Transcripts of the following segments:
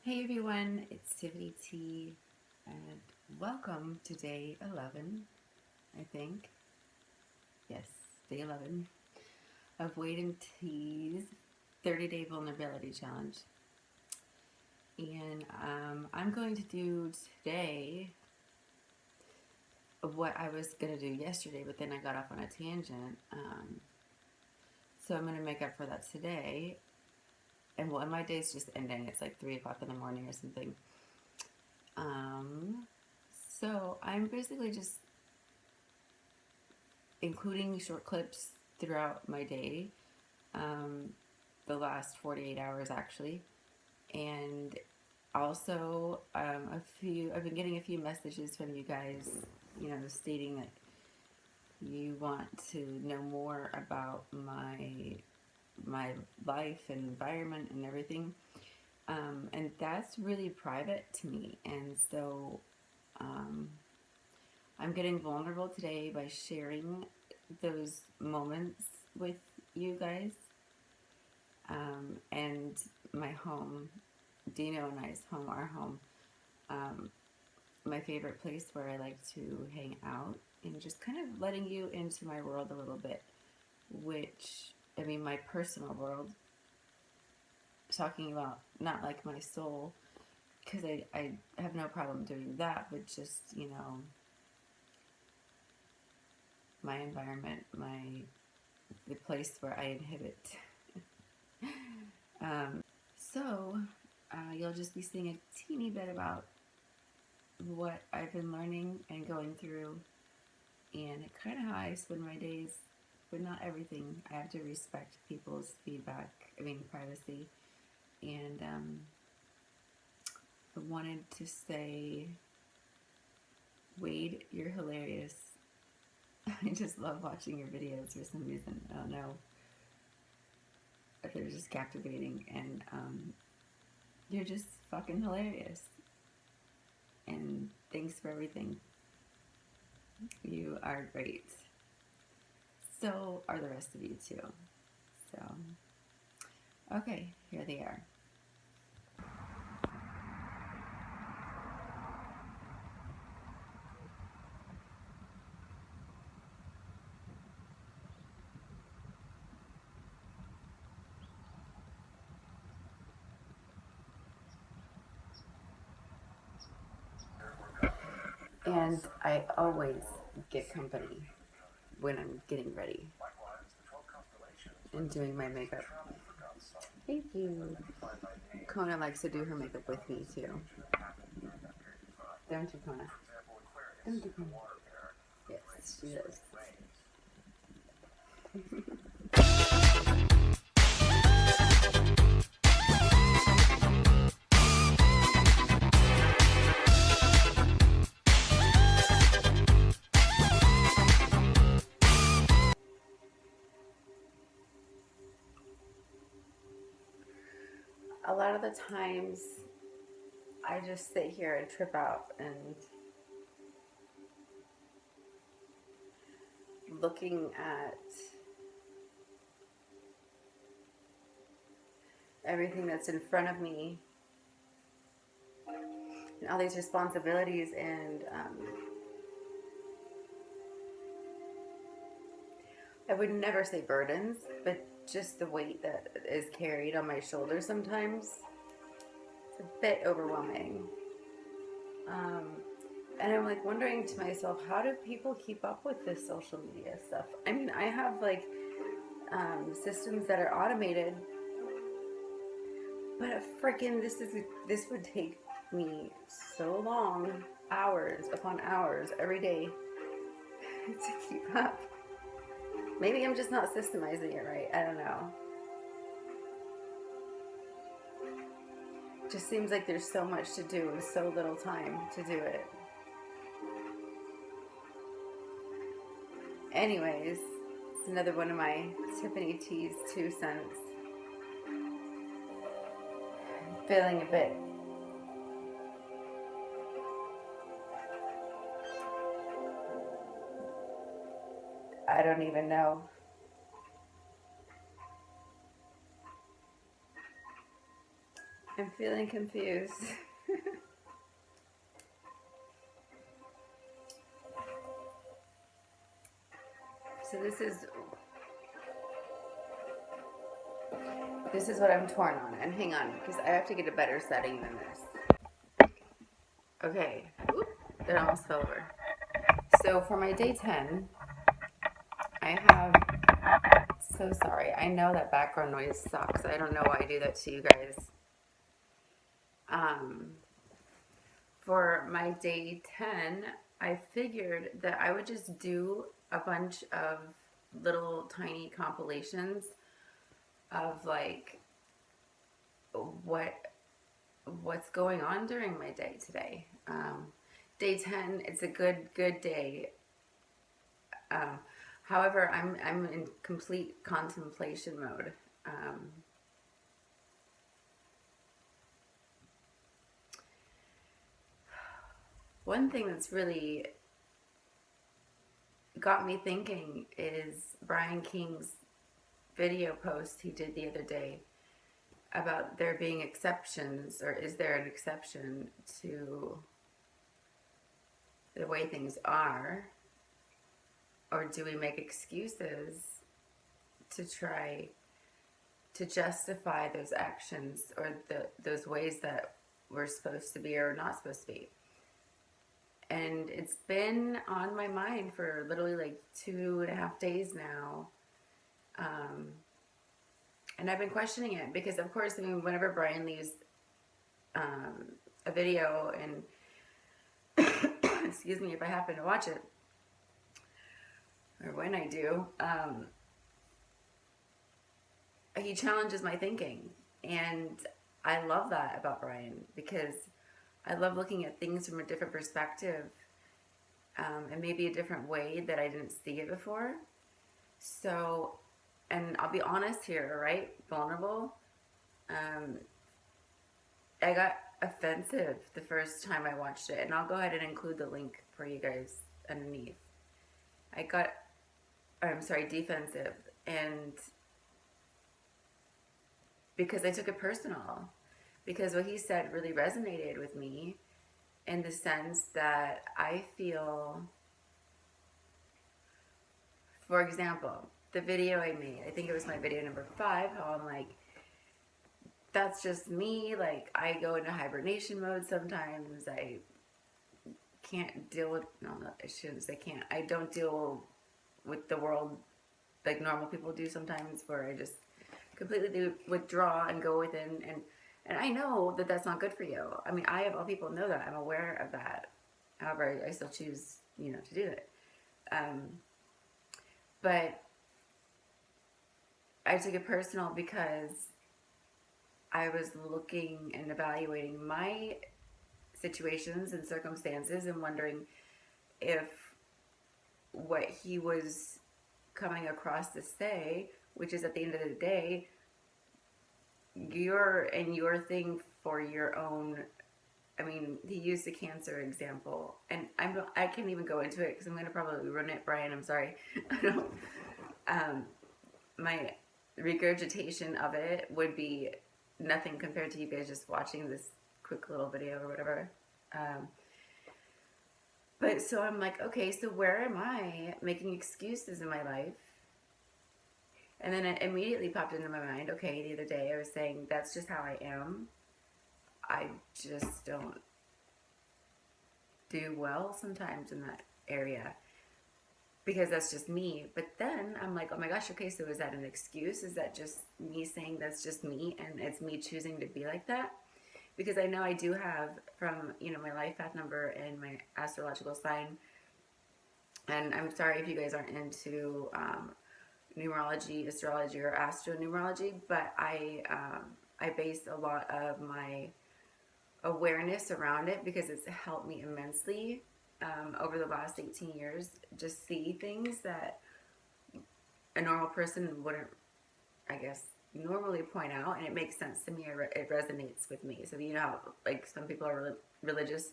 Hey everyone, it's Tiffany T, and welcome to day 11, I think. Yes, day 11 of Wade and T's 30-day vulnerability challenge. And I'm going to do today what I was going to do yesterday, but then I got off on a tangent. So I'm going to make up for that today. And well, my day's just ending. It's like 3 o'clock in the morning or something. So I'm basically just including short clips throughout my day, the last 48 hours actually, and also I've been getting a few messages from you guys, stating that you want to know more about my life and environment and everything, and that's really private to me, and so I'm getting vulnerable today by sharing those moments with you guys, and my home, Dino and I's home, our home, my favorite place where I like to hang out, and just kind of letting you into my world a little bit, my personal world, talking about not like my soul, because I have no problem doing that, but just, my environment, the place where I inhibit. So, you'll just be seeing a teeny bit about what I've been learning and going through, and kind of how I spend my days, but not everything. I have to respect people's feedback, privacy. And I wanted to say, Wade, you're hilarious. I just love watching your videos for some reason. I don't know. They're just captivating, and you're just fucking hilarious. And thanks for everything. You are great. So are the rest of you too. So, okay, here they are. And I always get company when I'm getting ready and doing my makeup. Thank you. Kona likes to do her makeup with me too. Don't you, Kona? Don't you, Kona? Yes, she does. A lot of the times I just sit here and trip out and looking at everything that's in front of me and all these responsibilities, and I would never say burdens, but just the weight that is carried on my shoulders sometimes. It's a bit overwhelming. And I'm like wondering to myself, how do people keep up with this social media stuff? I have like systems that are automated, but freaking this would take me so long, hours upon hours every day to keep up. Maybe I'm just not systemizing it right. I don't know. It just seems like there's so much to do and so little time to do it. Anyways, it's another one of my Tiffany T's 2 cents. Feeling a bit I don't even know. I'm feeling confused. So this is what I'm torn on. And hang on, because I have to get a better setting than this. Okay. Oop, it almost fell over. So for my day 10, I have, so sorry. I know that background noise sucks. I don't know why I do that to you guys. Um, for my day 10, I figured that I would just do a bunch of little tiny compilations of like what what's going on during my day today. Day 10, it's a good day. Um, However, I'm in complete contemplation mode. Um, One thing that's really got me thinking is Brian King's video post he did the other day about there being exceptions, or is there an exception to the way things are, or do we make excuses to try to justify those actions or those ways that we're supposed to be or not supposed to be? And it's been on my mind for literally like 2.5 days now. Um, and I've been questioning it because, of course, I mean, whenever Brian leaves a video, and excuse me if I happen to watch it, or when I do, he challenges my thinking. And I love that about Brian because I love looking at things from a different perspective, and maybe a different way that I didn't see it before. So, and I'll be honest here, right? Vulnerable. Um, I got offensive the first time I watched it, and I'll go ahead and include the link for you guys underneath. I got, I'm sorry, defensive, and because I took it personal, because what he said really resonated with me in the sense that I feel, for example, the video I made, I think it was my video number 5, how I'm like, that's just me. Like, I go into hibernation mode sometimes. I can't deal with, no, I shouldn't say can't. I don't deal with the world like normal people do sometimes, where I just completely withdraw and go within. And I know that that's not good for you. I mean, I, of all people, know that. I'm aware of that. However, I still choose, to do it. Um, but I took it personal because I was looking and evaluating my situations and circumstances and wondering if what he was coming across to say, which is at the end of the day, your thing for your own. I mean, he used the cancer example, and I can't even go into it because I'm going to probably ruin it, Brian. I'm sorry. I don't. My regurgitation of it would be nothing compared to you guys just watching this quick little video or whatever. But so I'm like, okay, so where am I making excuses in my life? And then it immediately popped into my mind, okay, the other day I was saying, that's just how I am. I just don't do well sometimes in that area because that's just me. But then I'm like, oh my gosh, okay, so is that an excuse? Is that just me saying that's just me and it's me choosing to be like that? Because I know I do have, from my life path number and my astrological sign, and I'm sorry if you guys aren't into numerology, astrology, or astronumerology, but I base a lot of my awareness around it because it's helped me immensely over the last 18 years. Just see things that a normal person wouldn't, I guess, normally point out, and it makes sense to me. It resonates with me. So how, like, some people are religious,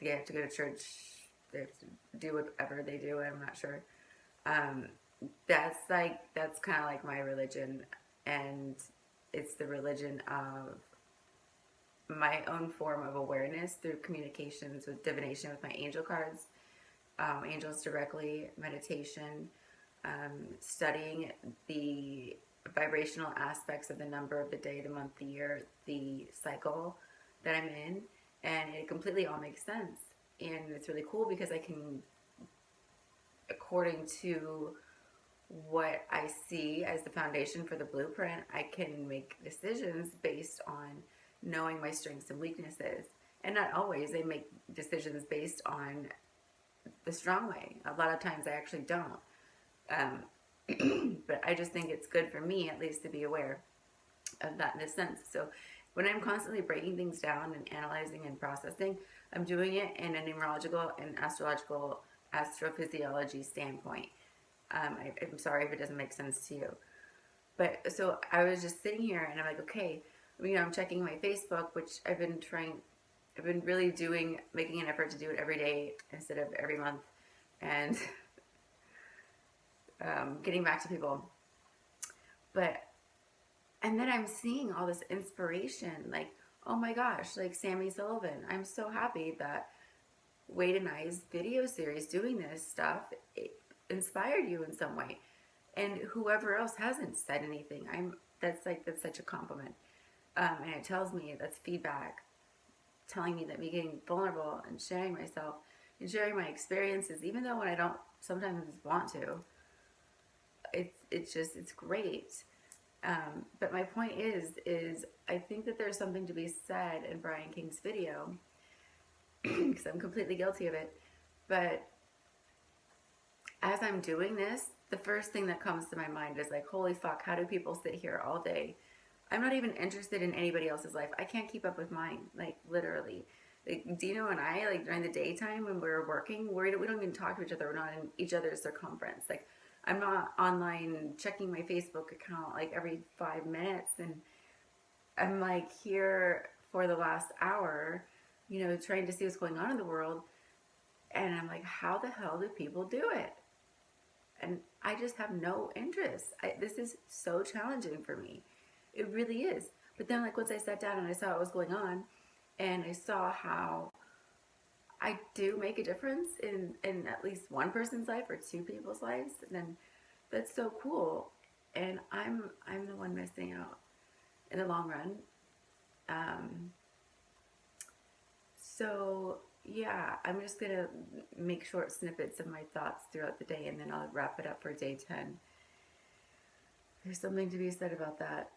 they have to go to church, they have to do whatever they do. I'm not sure. That's kind of like my religion, and it's the religion of my own form of awareness through communications with divination with my angel cards, angels directly, meditation, studying the vibrational aspects of the number of the day, the month, the year, the cycle that I'm in, and it completely all makes sense. And it's really cool because I can, according to what I see as the foundation for the blueprint, I can make decisions based on knowing my strengths and weaknesses. And not always, I make decisions based on the strong way. A lot of times I actually don't. But I just think it's good for me, at least, to be aware of that in a sense. So when I'm constantly breaking things down and analyzing and processing, I'm doing it in a numerological and astrological astrophysiology standpoint. I'm sorry if it doesn't make sense to you. But so I was just sitting here and I'm like, okay, I'm checking my Facebook, which I've been really making an effort to do it every day instead of every month, and getting back to people. And then I'm seeing all this inspiration, like, oh my gosh, like Sammy Sullivan. I'm so happy that Wade and I's video series doing this stuff inspired you in some way. And whoever else hasn't said anything, that's such a compliment. And it tells me that's feedback, telling me that me getting vulnerable and sharing myself and sharing my experiences, even though when I don't sometimes want to, it's great. But my point is I think that there's something to be said in Brian King's video, because I'm completely guilty of it. But as I'm doing this, the first thing that comes to my mind is like, holy fuck, how do people sit here all day? I'm not even interested in anybody else's life. I can't keep up with mine, like literally. Like Dino and I, like during the daytime when we're working, we don't even talk to each other. We're not in each other's circumference. Like I'm not online checking my Facebook account like every 5 minutes, and I'm like here for the last hour, trying to see what's going on in the world. And I'm like, how the hell do people do it? And I just have no interest. This is so challenging for me. It really is. But then, like, once I sat down and I saw what was going on, and I saw how I do make a difference in at least one person's life or two people's lives, then that's so cool. And I'm the one missing out in the long run. So yeah, I'm just gonna make short snippets of my thoughts throughout the day, and then I'll wrap it up for day 10. There's something to be said about that.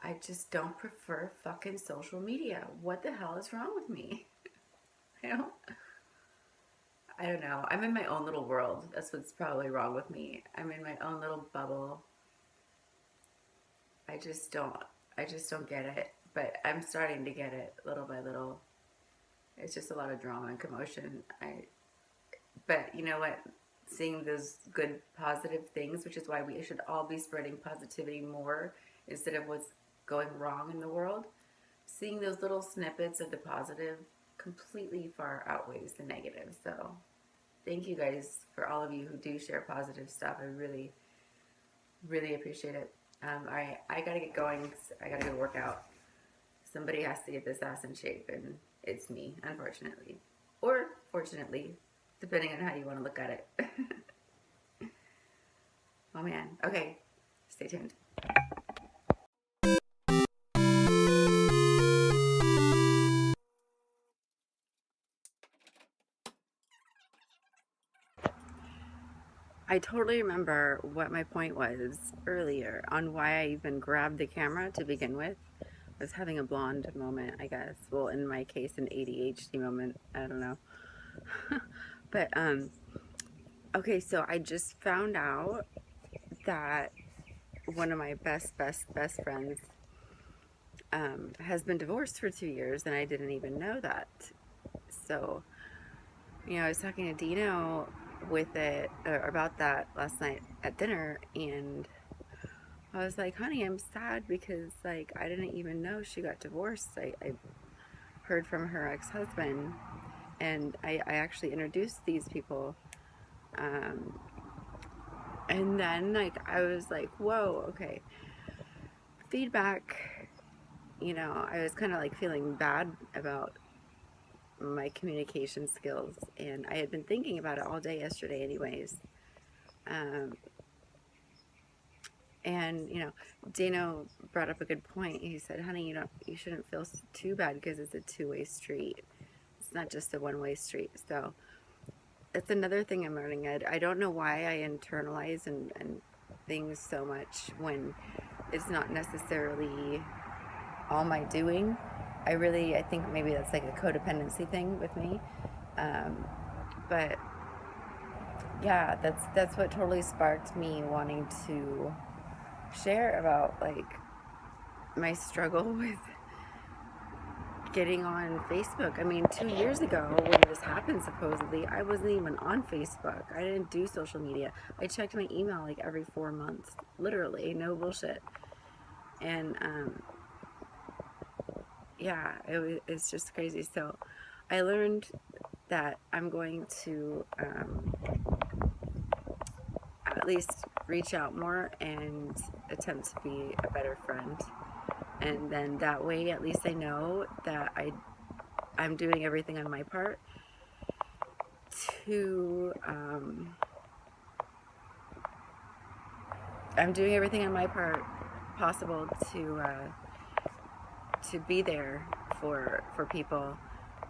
I just don't prefer fucking social media. What the hell is wrong with me? I don't know. I'm in my own little world. That's what's probably wrong with me. I'm in my own little bubble. I just don't get it. But I'm starting to get it little by little. It's just a lot of drama and commotion. But you know what? Seeing those good, positive things, which is why we should all be spreading positivity more instead of what's going wrong in the world. Seeing those little snippets of the positive completely far outweighs the negative. So thank you guys for all of you who do share positive stuff. I really, really appreciate it. All right, I gotta get going. I gotta go work out. Somebody has to get this ass in shape, and it's me, unfortunately. Or fortunately, depending on how you want to look at it. Oh man. Okay, stay tuned. I totally remember what my point was earlier on why I even grabbed the camera to begin with. I was having a blonde moment, I guess. Well, in my case, an ADHD moment. I don't know. But, okay, so I just found out that one of my best friends has been divorced for 2 years, and I didn't even know that. So, I was talking to Dino about that last night at dinner, and I was like, honey, I'm sad because like I didn't even know she got divorced. I heard from her ex-husband, and I actually introduced these people Um, and then like I was like, whoa, okay. Feedback, I was kind of like feeling bad about my communication skills, and I had been thinking about it all day yesterday anyways. Um, and Dano brought up a good point. He said, honey, you shouldn't feel too bad because it's a two-way street. It's not just a one-way street. So that's another thing I'm learning. I don't know why I internalize and things so much when it's not necessarily all my doing. I think maybe that's like a codependency thing with me. Um, but yeah, that's what totally sparked me wanting to share about like my struggle with getting on Facebook. I mean, 2 years ago when this happened, supposedly, I wasn't even on Facebook. I didn't do social media. I checked my email like every 4 months, literally, no bullshit. And yeah, it's just crazy. So I learned that I'm going to at least reach out more and attempt to be a better friend. And then that way, at least I know that I'm doing everything on my part to I'm doing everything on my part possible to be there for people.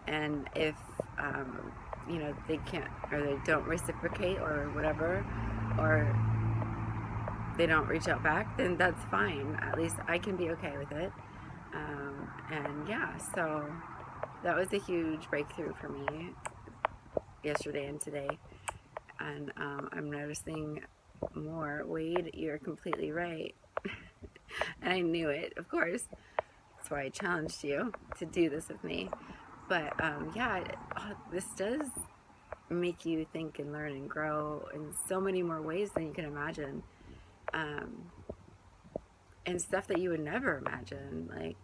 And if they can't, or they don't reciprocate or whatever, or they don't reach out back, then that's fine. At least I can be okay with it. And yeah, so that was a huge breakthrough for me yesterday and today. And I'm noticing more. Wade, you're completely right. And I knew it, of course. That's why I challenged you to do this with me. But yeah, this does make you think and learn and grow in so many more ways than you can imagine. And stuff that you would never imagine. Like,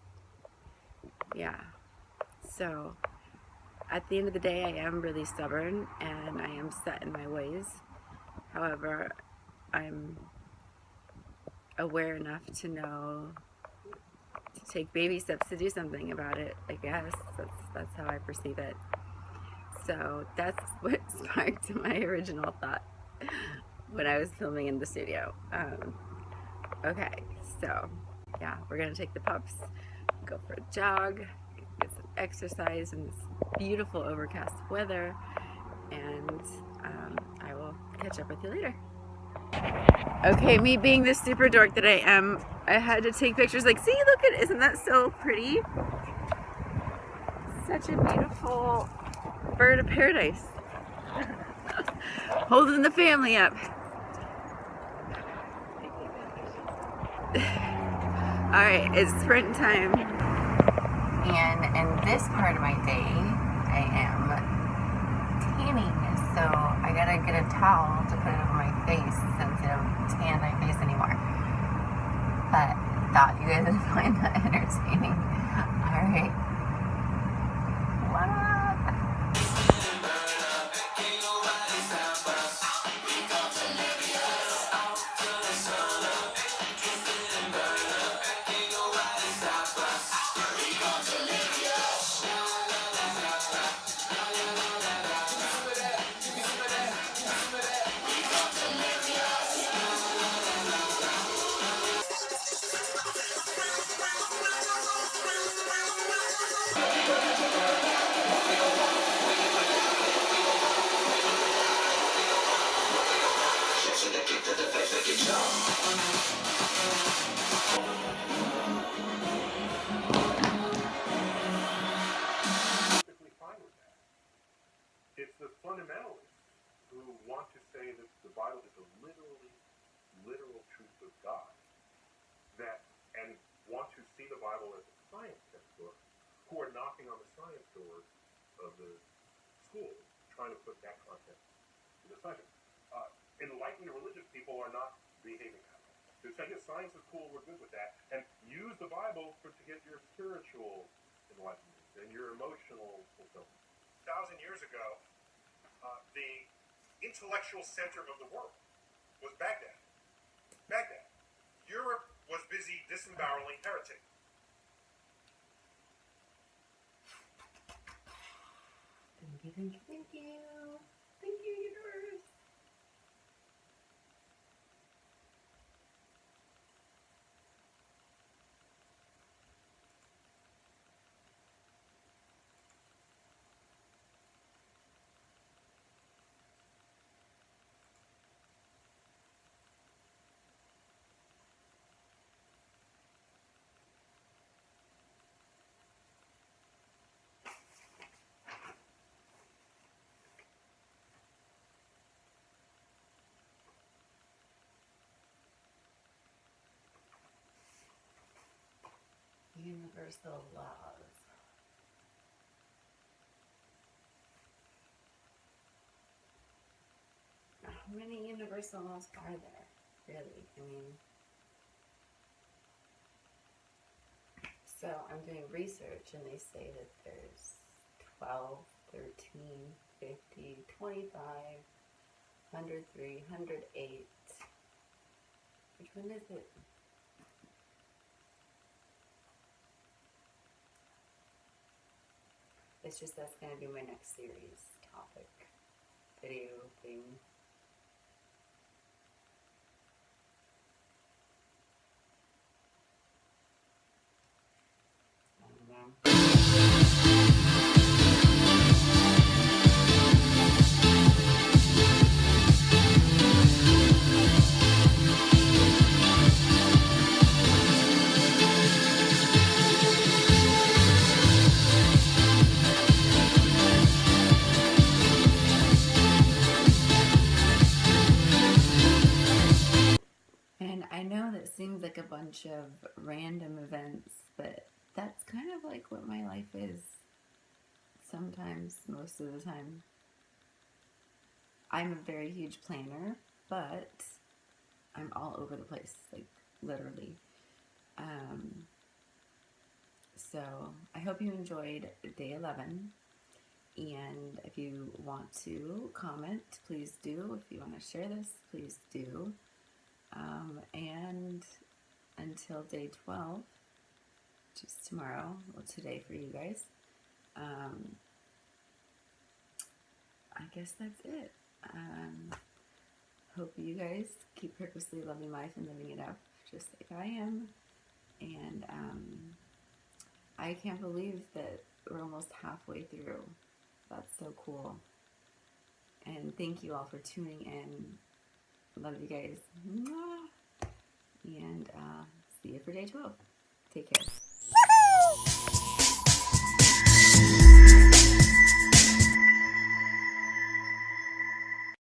yeah. So at the end of the day, I am really stubborn and I am set in my ways. However, I'm aware enough to know to take baby steps to do something about it. I guess that's how I perceive it. So that's what sparked my original thought when I was filming in the studio. Okay, so yeah, we're gonna take the pups, go for a jog, get some exercise in this beautiful overcast weather, and I will catch up with you later. Okay, me being the super dork that I am, I had to take pictures. Like, see, look at, isn't that so pretty? Such a beautiful bird of paradise. Holding the family up. Alright, it's sprint time. And in this part of my day, I am tanning. So I gotta get a towel to put over my face since I don't tan my face anymore. But thought you guys would find that entertaining. Alright. What up? It's the fundamentalists who want to say that the Bible is the literal truth of God, and want to see the Bible as a science textbook, who are knocking on the science doors of the schools, trying to put that content to the science. Enlightened religious people are not behaving that way. They're saying, yes, science is cool, we're good with that, and use the Bible to get your spiritual enlightenment and your emotional fulfillment. 1,000 years ago, the intellectual center of the world was Baghdad. Baghdad. Europe was busy disemboweling heretics. Thank you, thank you, thank you. Thank you, universe. Universal laws. How many universal laws are there, really? I mean, so I'm doing research and they say that there's 12, 13, 50, 25, 103, 108. Which one is it? It's just that's going to be my next series topic, video thing. I don't know. And I know that seems like a bunch of random events, but that's kind of like what my life is. Sometimes, most of the time. I'm a very huge planner, but I'm all over the place, like literally. So I hope you enjoyed day 11. And if you want to comment, please do. If you want to share this, please do. And until day 12, which is tomorrow, well, today for you guys, I guess that's it. Hope you guys keep purposely loving life and living it up, just like I am. And I can't believe that we're almost halfway through. That's so cool. And thank you all for tuning in. Love you guys. Mwah! And see you for day 12. Take care.